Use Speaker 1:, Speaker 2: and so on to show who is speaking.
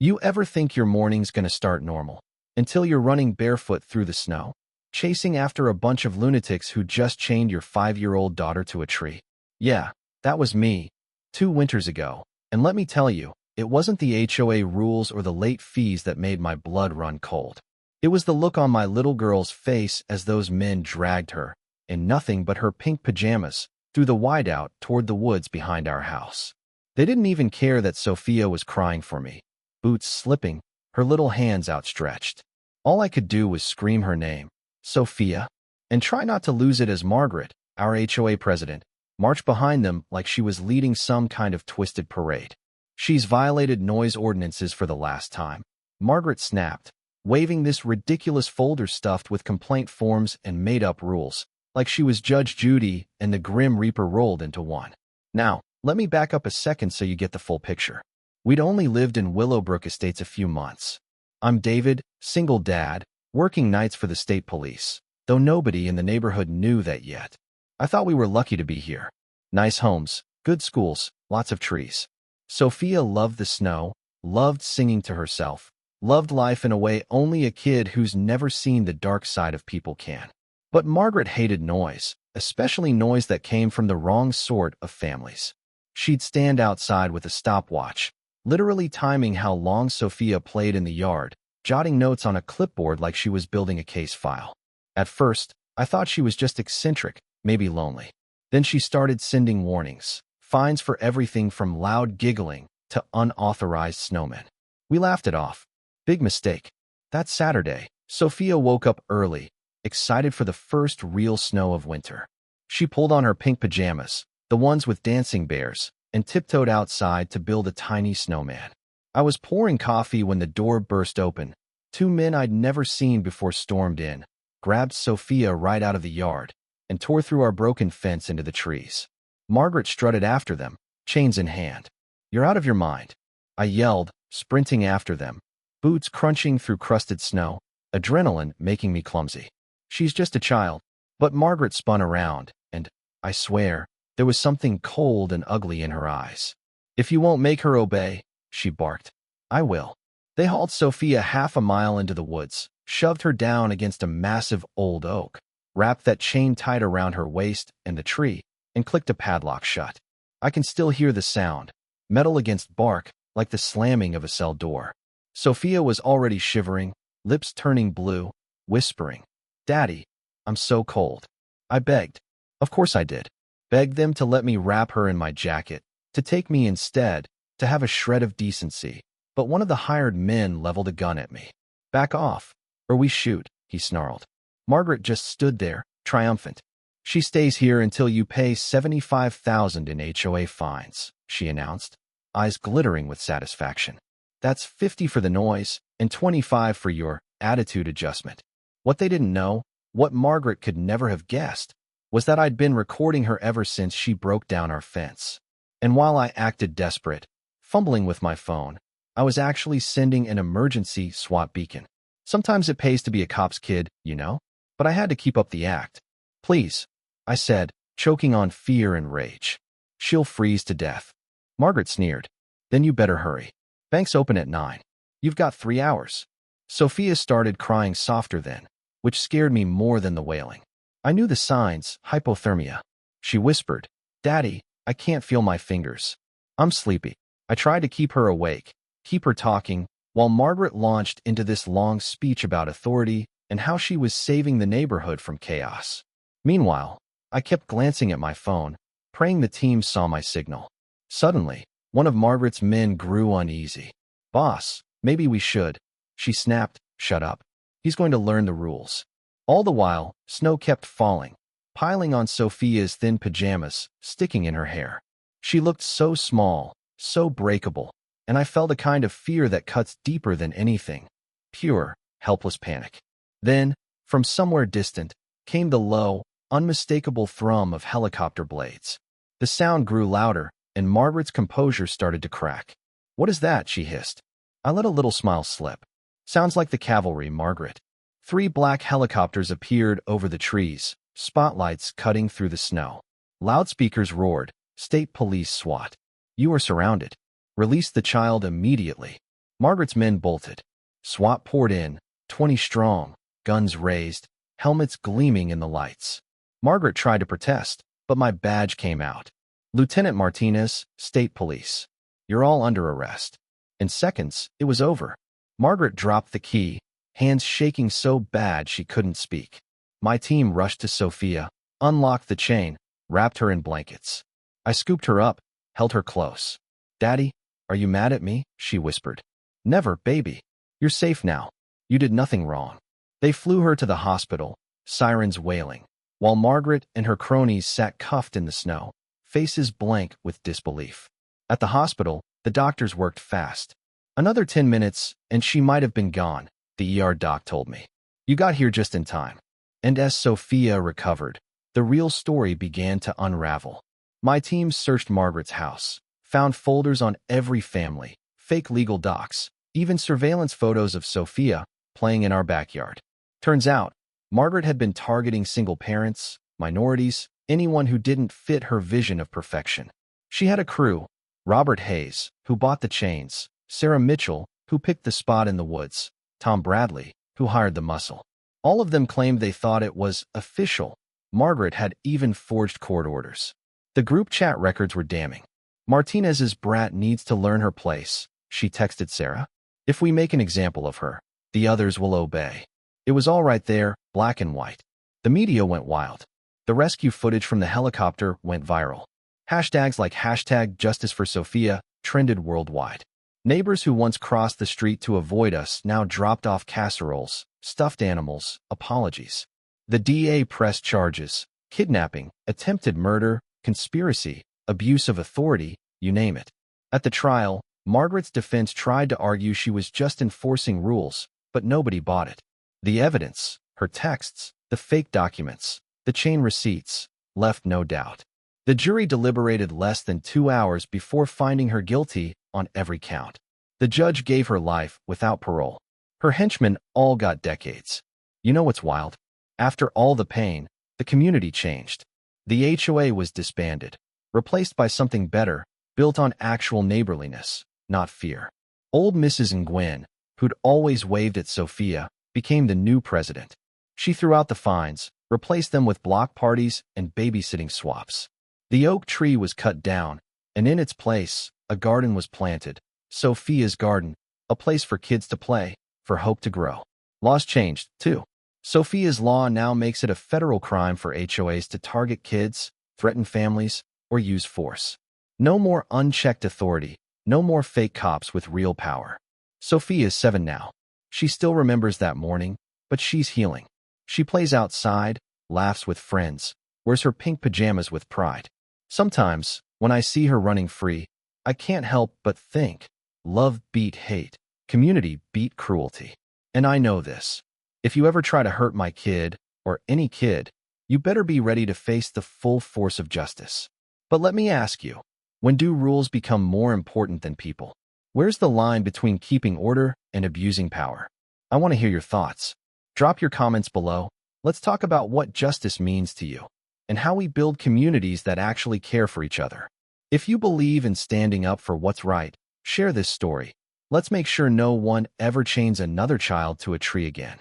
Speaker 1: You ever think your morning's gonna start normal until you're running barefoot through the snow, chasing after a bunch of lunatics who just chained your 5-year-old daughter to a tree? Yeah, that was me 2 winters ago, and let me tell you, it wasn't the HOA rules or the late fees that made my blood run cold. It was the look on my little girl's face as those men dragged her, in nothing but her pink pajamas, through the whiteout toward the woods behind our house. They didn't even care that Sophia was crying for me, boots slipping, her little hands outstretched. All I could do was scream her name, Sophia, and try not to lose it as Margaret, our HOA president, marched behind them like she was leading some kind of twisted parade. She's violated noise ordinances for the last time, Margaret snapped, waving this ridiculous folder stuffed with complaint forms and made-up rules, like she was Judge Judy and the Grim Reaper rolled into one. Now, let me back up a second so you get the full picture. We'd only lived in Willowbrook Estates a few months. I'm David, single dad, working nights for the state police, though nobody in the neighborhood knew that yet. I thought we were lucky to be here. Nice homes, good schools, lots of trees. Sophia loved the snow, loved singing to herself, loved life in a way only a kid who's never seen the dark side of people can. But Margaret hated noise, especially noise that came from the wrong sort of families. She'd stand outside with a stopwatch, literally timing how long Sophia played in the yard, jotting notes on a clipboard like she was building a case file. At first, I thought she was just eccentric, maybe lonely. Then she started sending warnings, fines for everything from loud giggling to unauthorized snowmen. We laughed it off. Big mistake. That Saturday, Sophia woke up early, excited for the first real snow of winter. She pulled on her pink pajamas, the ones with dancing bears, and tiptoed outside to build a tiny snowman. I was pouring coffee when the door burst open. 2 men I'd never seen before stormed in, grabbed Sophia right out of the yard, and tore through our broken fence into the trees. Margaret strutted after them, chains in hand. "You're out of your mind," I yelled, sprinting after them, boots crunching through crusted snow, adrenaline making me clumsy. "She's just a child." But Margaret spun around, and, I swear, there was something cold and ugly in her eyes. "If you won't make her obey," she barked, "I will." They hauled Sophia half a mile into the woods, shoved her down against a massive old oak, wrapped that chain tight around her waist and the tree, and clicked a padlock shut. I can still hear the sound, metal against bark, like the slamming of a cell door. Sophia was already shivering, lips turning blue, whispering, "Daddy, I'm so cold." I begged. Of course I did. Begged them to let me wrap her in my jacket, to take me instead, to have a shred of decency. But one of the hired men leveled a gun at me. "Back off, or we shoot," he snarled. Margaret just stood there, triumphant. "She stays here until you pay $75,000 in HOA fines," she announced, eyes glittering with satisfaction. "That's 50 for the noise, and 25 for your attitude adjustment." What they didn't know, what Margaret could never have guessed, was that I'd been recording her ever since she broke down our fence. And while I acted desperate, fumbling with my phone, I was actually sending an emergency SWAT beacon. Sometimes it pays to be a cop's kid, you know? But I had to keep up the act. "Please," I said, choking on fear and rage. "She'll freeze to death." Margaret sneered. "Then you better hurry. Banks open at 9. You've got 3 hours. Sophia started crying softer then, which scared me more than the wailing. I knew the signs, hypothermia. She whispered, "Daddy, I can't feel my fingers. I'm sleepy." I tried to keep her awake, keep her talking, while Margaret launched into this long speech about authority and how she was saving the neighborhood from chaos. Meanwhile, I kept glancing at my phone, praying the team saw my signal. Suddenly, one of Margaret's men grew uneasy. "Boss, maybe we should." She snapped, "Shut up. He's going to learn the rules." All the while, snow kept falling, piling on Sophia's thin pajamas, sticking in her hair. She looked so small, so breakable, and I felt a kind of fear that cuts deeper than anything. Pure, helpless panic. Then, from somewhere distant, came the low, unmistakable thrum of helicopter blades. The sound grew louder, and Margaret's composure started to crack. "What is that?" she hissed. I let a little smile slip. "Sounds like the cavalry, Margaret." 3 black helicopters appeared over the trees, spotlights cutting through the snow. Loudspeakers roared, "State Police SWAT. You are surrounded. Release the child immediately." Margaret's men bolted. Swat poured in, 20 strong, guns raised, helmets gleaming in the lights. Margaret tried to protest, but my badge came out. Lieutenant Martinez, State Police. You're all under arrest. In seconds, it was over. Margaret dropped the key, hands shaking so bad she couldn't speak. My team rushed to Sophia, unlocked the chain, wrapped her in blankets. I scooped her up, held her close. "Daddy, are you mad at me?" she whispered. "Never, baby. You're safe now. You did nothing wrong." They flew her to the hospital, sirens wailing, while Margaret and her cronies sat cuffed in the snow, faces blank with disbelief. At the hospital, the doctors worked fast. Another 10 minutes, and she might have been gone, the ER doc told me. "You got here just in time." And as Sophia recovered, the real story began to unravel. My team searched Margaret's house, found folders on every family, fake legal docs, even surveillance photos of Sophia playing in our backyard. Turns out, Margaret had been targeting single parents, minorities, anyone who didn't fit her vision of perfection. She had a crew: Robert Hayes, who bought the chains, Sarah Mitchell, who picked the spot in the woods, Tom Bradley, who hired the muscle. All of them claimed they thought it was official. Margaret had even forged court orders. The group chat records were damning. "Martinez's brat needs to learn her place," she texted Sarah. "If we make an example of her, the others will obey." It was all right there, black and white. The media went wild. The rescue footage from the helicopter went viral. Hashtags like #JusticeForSophia trended worldwide. Neighbors who once crossed the street to avoid us now dropped off casseroles, stuffed animals, apologies. The DA pressed charges: kidnapping, attempted murder, conspiracy, abuse of authority, you name it. At the trial, Margaret's defense tried to argue she was just enforcing rules, but nobody bought it. The evidence, her texts, the fake documents, the chain receipts, left no doubt. The jury deliberated less than 2 hours before finding her guilty on every count. The judge gave her life without parole. Her henchmen all got decades. You know what's wild? After all the pain, the community changed. The HOA was disbanded, replaced by something better, built on actual neighborliness, not fear. Old Mrs. Nguyen, who'd always waved at Sophia, became the new president. She threw out the fines, replaced them with block parties and babysitting swaps. The oak tree was cut down, and in its place, a garden was planted. Sophia's garden, a place for kids to play, for hope to grow. Laws changed, too. Sophia's law now makes it a federal crime for HOAs to target kids, threaten families, or use force. No more unchecked authority, no more fake cops with real power. Sophia's 7 now. She still remembers that morning, but she's healing. She plays outside, laughs with friends, wears her pink pajamas with pride. Sometimes, when I see her running free, I can't help but think, love beat hate, community beat cruelty. And I know this. If you ever try to hurt my kid, or any kid, you better be ready to face the full force of justice. But let me ask you, when do rules become more important than people? Where's the line between keeping order and abusing power? I want to hear your thoughts. Drop your comments below. Let's talk about what justice means to you, and how we build communities that actually care for each other. If you believe in standing up for what's right, share this story. Let's make sure no one ever chains another child to a tree again.